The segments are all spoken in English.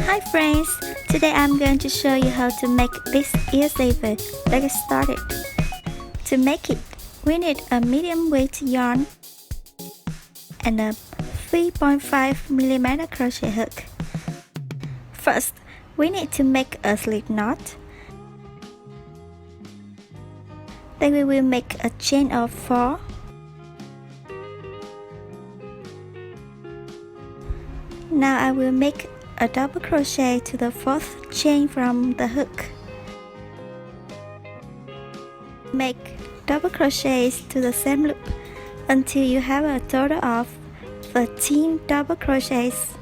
Hi friends, today I'm going to show you how to make this ear saver. Let's get started. To make it, we need a medium weight yarn and a 3.5mm crochet hook. First, we need to make a slip knot. Then we will make a chain of 4. Now I will make a double crochet to the 4th chain from the hook. Make double crochets to the same loop until you have a total of 13 double crochets.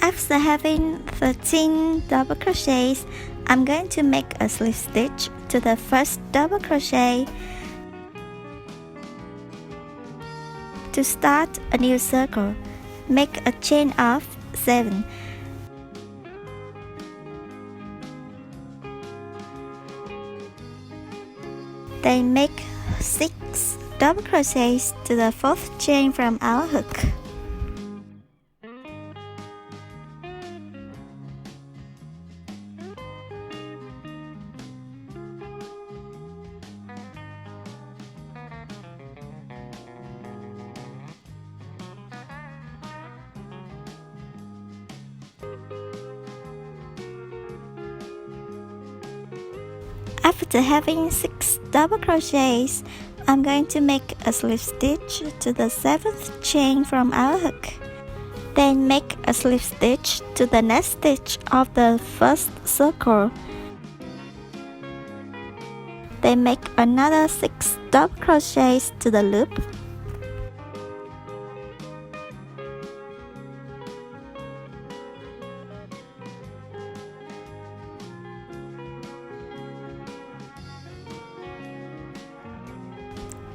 After having 13 double crochets, I'm going to make a slip stitch to the first double crochet. To start a new circle, make a chain of 7. Then make 6 double crochets to the 4th chain from our hook. After having 6 double crochets, I'm going to make a slip stitch to the 7th chain from our hook. Then make a slip stitch to the next stitch of the first circle. Then make another 6 double crochets to the loop.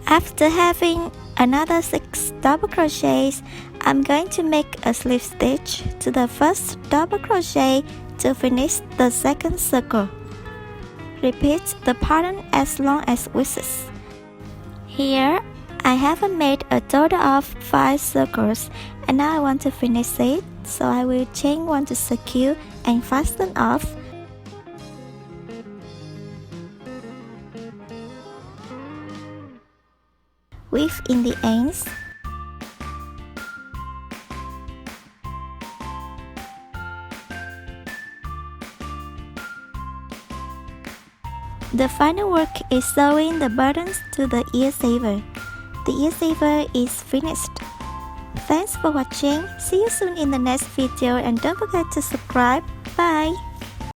After having another 6 double crochets, I'm going to make a slip stitch to the first double crochet to finish the second circle. Repeat the pattern as long as wishes. Here, I have made a total of 5 circles and now I want to finish it, so I will chain 1 to secure and fasten off. Weave in the ends. The final work is sewing the buttons to the ear saver. The ear saver is finished. Thanks for watching. See you soon in the next video and don't forget to subscribe. Bye!